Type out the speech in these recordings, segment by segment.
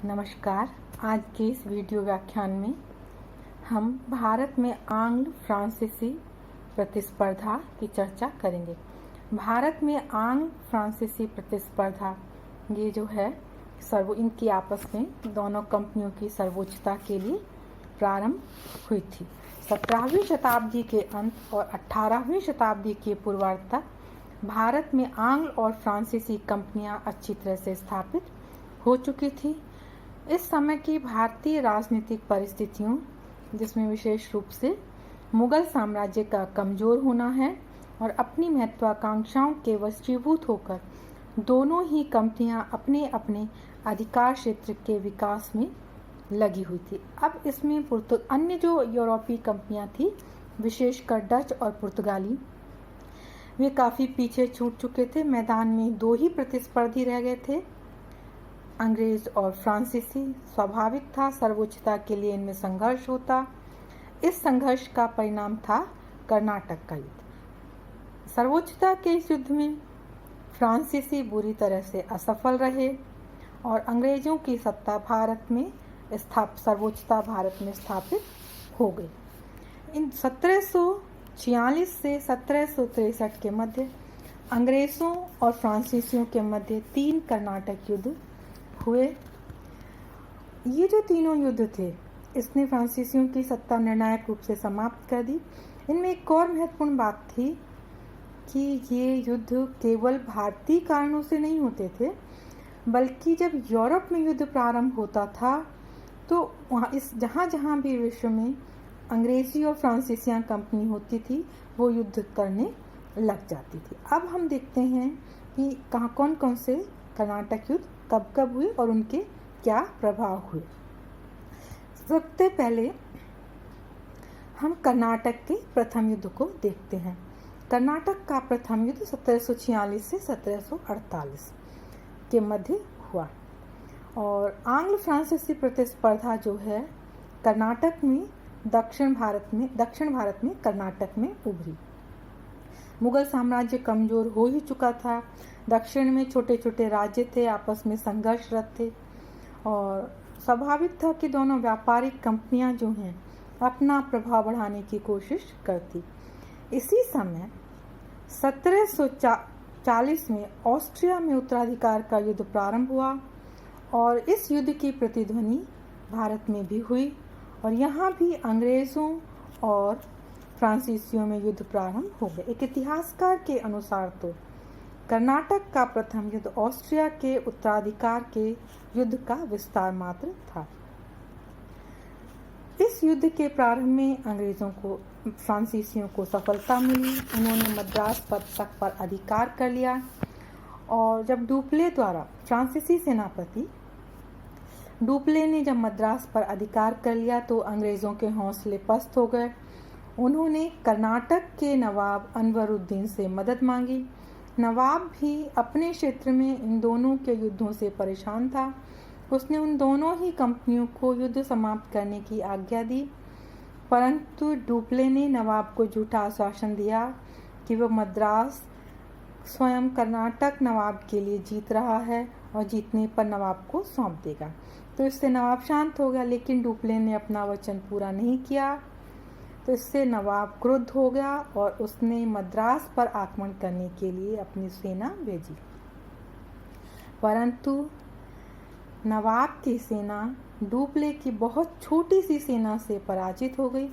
नमस्कार। आज के इस वीडियो व्याख्यान में हम भारत में आंग्ल फ्रांसीसी प्रतिस्पर्धा की चर्चा करेंगे। भारत में आंग्ल फ्रांसीसी प्रतिस्पर्धा ये जो है इनकी आपस में दोनों कंपनियों की सर्वोच्चता के लिए प्रारंभ हुई थी। 17वीं शताब्दी के अंत और 18वीं शताब्दी के पूर्वार्ध तक भारत में आंग्ल और फ्रांसीसी कंपनियां अच्छी तरह से स्थापित हो चुकी थी। इस समय की भारतीय राजनीतिक परिस्थितियों, जिसमें विशेष रूप से मुगल साम्राज्य का कमजोर होना है और अपनी महत्वाकांक्षाओं के वशीभूत होकर दोनों ही कंपनियां अपने अपने अधिकार क्षेत्र के विकास में लगी हुई थी। अब इसमें अन्य जो यूरोपीय कंपनियां थी, विशेषकर डच और पुर्तगाली, वे काफ़ी पीछे छूट चुके थे। मैदान में दो ही प्रतिस्पर्धी रह गए थे, अंग्रेज और फ्रांसीसी। स्वाभाविक था सर्वोच्चता के लिए इनमें संघर्ष होता। इस संघर्ष का परिणाम था कर्नाटक का युद्ध। सर्वोच्चता के इस युद्ध में फ्रांसीसी बुरी तरह से असफल रहे और अंग्रेजों की सत्ता सर्वोच्चता भारत में स्थापित हो गई। इन 1746 से 1763 के मध्य अंग्रेजों और फ्रांसीसियों के मध्य 3 कर्नाटक युद्ध हुए। ये जो तीनों युद्ध थे, इसने फ्रांसीसियों की सत्ता निर्णायक रूप से समाप्त कर दी। इनमें एक और महत्वपूर्ण बात थी कि ये युद्ध केवल भारतीय कारणों से नहीं होते थे, बल्कि जब यूरोप में युद्ध प्रारंभ होता था तो वहाँ जहाँ जहाँ भी विश्व में अंग्रेजी और फ्रांसीसियां कंपनी होती थी, वो युद्ध करने लग जाती थी। अब हम देखते हैं कि कौन कौन से कर्नाटक युद्ध कब कब हुए और उनके क्या प्रभाव हुए। सबसे पहले हम कर्नाटक के प्रथम युद्ध को देखते हैं। कर्नाटक का प्रथम युद्ध 1746 से 1748 के मध्य हुआ और आंग्ल फ्रांसीसी प्रतिस्पर्धा जो है कर्नाटक में दक्षिण भारत में कर्नाटक में उभरी। मुगल साम्राज्य कमजोर हो ही चुका था। दक्षिण में छोटे छोटे राज्य थे, आपस में संघर्षरत थे और स्वाभाविक था कि दोनों व्यापारिक कंपनियां जो हैं अपना प्रभाव बढ़ाने की कोशिश करती। इसी समय 1740 में ऑस्ट्रिया में उत्तराधिकार का युद्ध प्रारंभ हुआ और इस युद्ध की प्रतिध्वनि भारत में भी हुई और यहाँ भी अंग्रेजों और फ्रांसीसियों में युद्ध प्रारंभ हो गए। एक इतिहासकार के अनुसार तो कर्नाटक का प्रथम युद्ध ऑस्ट्रिया के उत्तराधिकार के युद्ध का विस्तार मात्र था। इस युद्ध के प्रारंभ में फ्रांसीसियों को सफलता मिली। उन्होंने मद्रास तक पर अधिकार कर लिया और जब डुप्ले द्वारा फ्रांसीसी सेनापति डुप्ले ने जब मद्रास पर अधिकार कर लिया तो अंग्रेजों के हौसले पस्त हो गए। उन्होंने कर्नाटक के नवाब अनवरुद्दीन से मदद मांगी। नवाब भी अपने क्षेत्र में इन दोनों के युद्धों से परेशान था। उसने उन दोनों ही कंपनियों को युद्ध समाप्त करने की आज्ञा दी, परंतु डुप्ले ने नवाब को झूठा आश्वासन दिया कि वह मद्रास स्वयं कर्नाटक नवाब के लिए जीत रहा है और जीतने पर नवाब को सौंप देगा। तो इससे नवाब शांत हो गया, लेकिन डुप्ले ने अपना वचन पूरा नहीं किया। तो इससे नवाब क्रुद्ध हो गया और उसने मद्रास पर आक्रमण करने के लिए अपनी सेना भेजी, परंतु नवाब की सेना डुप्ले की बहुत छोटी सी सेना से पराजित हो गई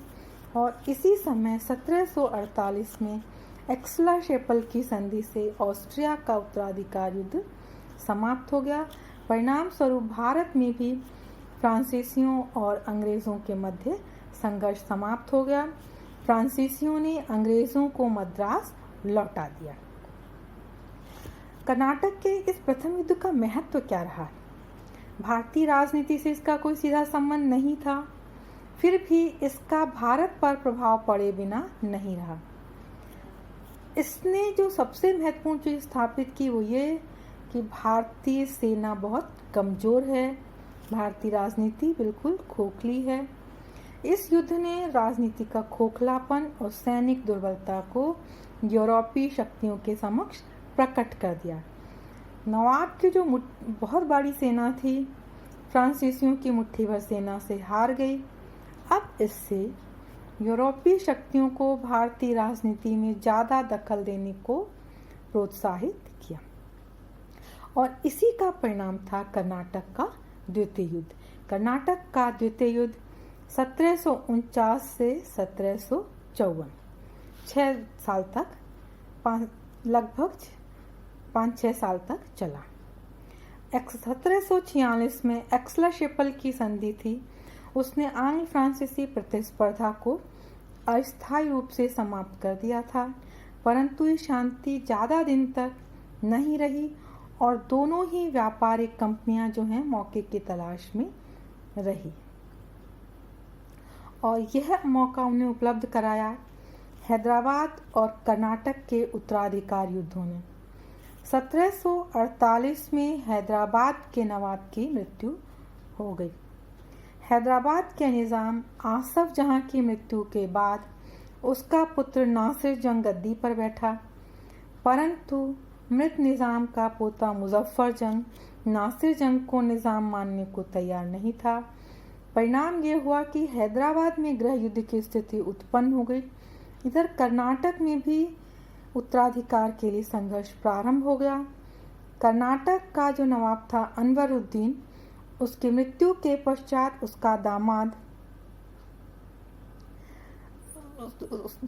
और इसी समय 1748 में एक्सला-शेपल की संधि से ऑस्ट्रिया का उत्तराधिकार युद्ध समाप्त हो गया। परिणाम स्वरूप भारत में भी फ्रांसीसियों और अंग्रेजों के मध्य संघर्ष समाप्त हो गया। फ्रांसीसियों ने अंग्रेजों को मद्रास लौटा दिया। कर्नाटक के इस प्रथम युद्ध का महत्व क्या रहा? भारतीय राजनीति से इसका कोई सीधा संबंध नहीं था, फिर भी इसका भारत पर प्रभाव पड़े बिना नहीं रहा। इसने जो सबसे महत्वपूर्ण चीज स्थापित की वो ये कि भारतीय सेना बहुत कमजोर है, भारतीय राजनीति बिल्कुल खोखली है। इस युद्ध ने राजनीति का खोखलापन और सैनिक दुर्बलता को यूरोपीय शक्तियों के समक्ष प्रकट कर दिया। नवाब की जो बहुत बड़ी सेना थी फ्रांसीसियों की मुट्ठी भर सेना से हार गई। अब इससे यूरोपीय शक्तियों को भारतीय राजनीति में ज़्यादा दखल देने को प्रोत्साहित किया और इसी का परिणाम था कर्नाटक का द्वितीय युद्ध। कर्नाटक का द्वितीय युद्ध 1749 से 1754 6 साल तक लगभग 5-6 साल तक चला। 1746 में एक्सला-शिपल की संधि थी। उसने आंग्ल फ्रांसीसी प्रतिस्पर्धा को अस्थायी रूप से समाप्त कर दिया था, परंतु ये शांति ज़्यादा दिन तक नहीं रही और दोनों ही व्यापारिक कंपनियां जो हैं मौके की तलाश में रही और यह मौका उन्हें उपलब्ध कराया हैदराबाद और कर्नाटक के उत्तराधिकार युद्धों ने। 1748 में हैदराबाद के नवाब की मृत्यु हो गई। हैदराबाद के निज़ाम आसफ जहां की मृत्यु के बाद उसका पुत्र नासिर जंग गद्दी पर बैठा, परंतु मृत निज़ाम का पोता मुजफ्फर जंग नासिर जंग को निज़ाम मानने को तैयार नहीं था। परिणाम ये हुआ कि हैदराबाद में गृह युद्ध की स्थिति उत्पन्न हो गई। इधर कर्नाटक में भी उत्तराधिकार के लिए संघर्ष प्रारंभ हो गया। कर्नाटक का जो नवाब था अनवरुद्दीन, उसकी मृत्यु के पश्चात उसका दामाद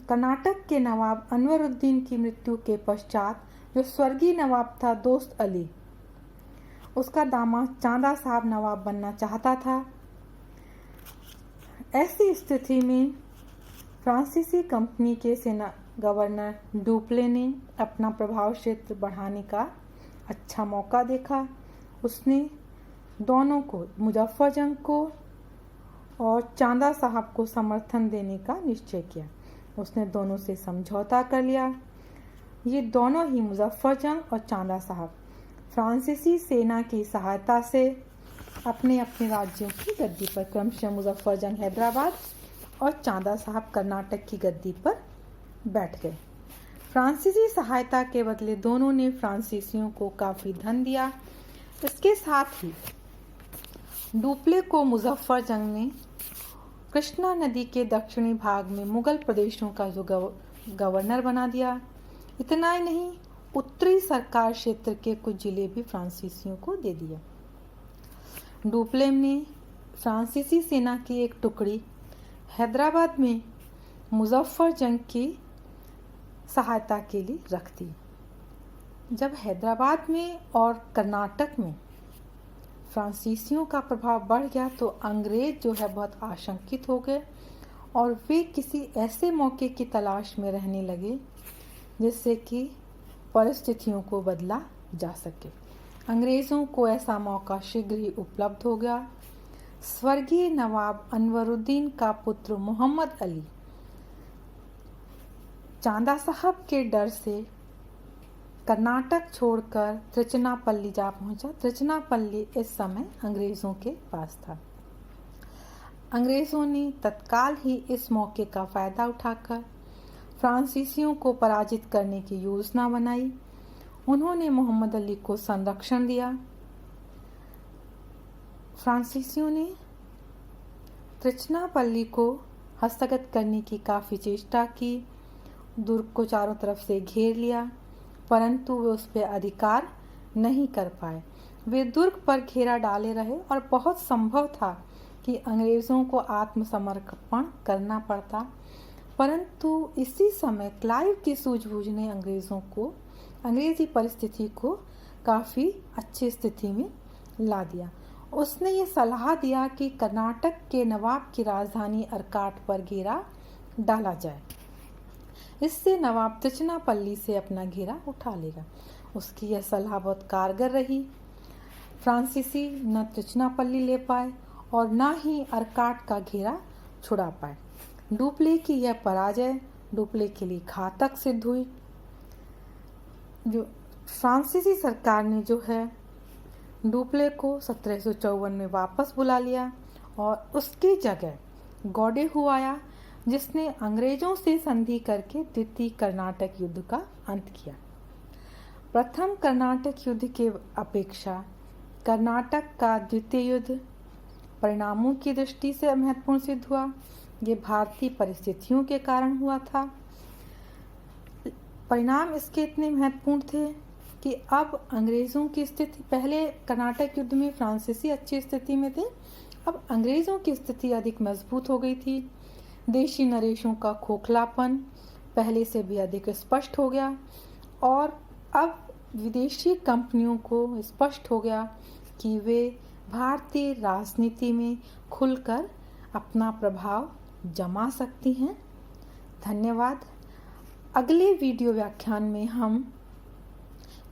कर्नाटक के नवाब अनवरुद्दीन की मृत्यु के पश्चात जो स्वर्गीय नवाब था दोस्त अली, उसका दामाद चांदा साहब नवाब बनना चाहता था। ऐसी स्थिति में फ्रांसीसी कंपनी के सेना गवर्नर डुप्ले ने अपना प्रभाव क्षेत्र बढ़ाने का अच्छा मौका देखा। उसने दोनों को, मुजफ्फर जंग को और चांदा साहब को समर्थन देने का निश्चय किया। उसने दोनों से समझौता कर लिया। ये दोनों ही, मुजफ्फर जंग और चांदा साहब, फ्रांसीसी सेना की सहायता से अपने अपने राज्यों की गद्दी पर, क्रमशः मुजफ्फर जंग हैदराबाद और चांदा साहब कर्नाटक की गद्दी पर बैठ गए। फ्रांसीसी सहायता के बदले दोनों ने फ्रांसीसियों को काफ़ी धन दिया। इसके साथ ही डुप्ले को मुजफ्फर जंग ने कृष्णा नदी के दक्षिणी भाग में मुगल प्रदेशों का जो गवर्नर बना दिया। इतना ही नहीं, उत्तरी सरकार क्षेत्र के कुछ जिले भी फ्रांसीसियों को दे दिए। डुप्ले ने फ्रांसीसी सेना की एक टुकड़ी हैदराबाद में मुजफ्फर जंग की सहायता के लिए रख दी। जब हैदराबाद में और कर्नाटक में फ्रांसीसियों का प्रभाव बढ़ गया तो अंग्रेज जो है बहुत आशंकित हो गए और वे किसी ऐसे मौके की तलाश में रहने लगे जिससे कि परिस्थितियों को बदला जा सके। अंग्रेज़ों को ऐसा मौका शीघ्र ही उपलब्ध हो गया। स्वर्गीय नवाब अनवरुद्दीन का पुत्र मोहम्मद अली चांदा साहब के डर से कर्नाटक छोड़कर त्रिचनापल्ली जा पहुंचा। त्रिचनापल्ली इस समय अंग्रेज़ों के पास था। अंग्रेज़ों ने तत्काल ही इस मौके का फ़ायदा उठाकर फ्रांसीसियों को पराजित करने की योजना बनाई। उन्होंने मोहम्मद अली को संरक्षण दिया। फ्रांसीसियों ने त्रिचनापल्ली को हस्तगत करने की काफ़ी चेष्टा की, दुर्ग को चारों तरफ से घेर लिया, परंतु वे उस पर अधिकार नहीं कर पाए। वे दुर्ग पर घेरा डाले रहे और बहुत संभव था कि अंग्रेज़ों को आत्मसमर्पण करना पड़ता, परंतु इसी समय क्लाइव की सूझबूझ ने अंग्रेजी परिस्थिति को काफ़ी अच्छी स्थिति में ला दिया। उसने ये सलाह दिया कि कर्नाटक के नवाब की राजधानी अर्काट पर घेरा डाला जाए, इससे नवाब त्रिचनापल्ली से अपना घेरा उठा लेगा। उसकी यह सलाह बहुत कारगर रही। फ्रांसीसी न त्रिचनापल्ली ले पाए और न ही अर्काट का घेरा छुड़ा पाए। डुप्ले की यह पराजय डुप्ले के लिए घातक सिद्ध हुई। जो फ्रांसीसी सरकार ने जो है डुप्ले को 1754 में वापस बुला लिया और उसकी जगह गॉडेहू आया, जिसने अंग्रेजों से संधि करके द्वितीय कर्नाटक युद्ध का अंत किया। प्रथम कर्नाटक युद्ध के अपेक्षा कर्नाटक का द्वितीय युद्ध परिणामों की दृष्टि से महत्वपूर्ण सिद्ध हुआ। ये भारतीय परिस्थितियों के कारण हुआ था। परिणाम इसके इतने महत्वपूर्ण थे कि अब अंग्रेज़ों की स्थिति, पहले कर्नाटक युद्ध में फ्रांसीसी अच्छी स्थिति में थे, अब अंग्रेज़ों की स्थिति अधिक मजबूत हो गई थी। देशी नरेशों का खोखलापन पहले से भी अधिक स्पष्ट हो गया और अब विदेशी कंपनियों को स्पष्ट हो गया कि वे भारतीय राजनीति में खुलकर अपना प्रभाव जमा सकती हैं। धन्यवाद। अगले वीडियो व्याख्यान में हम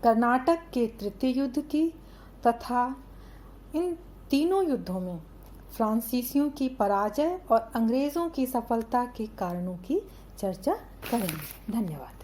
कर्नाटक के तृतीय युद्ध की तथा इन तीनों युद्धों में फ्रांसीसियों की पराजय और अंग्रेज़ों की सफलता के कारणों की चर्चा करेंगे। धन्यवाद।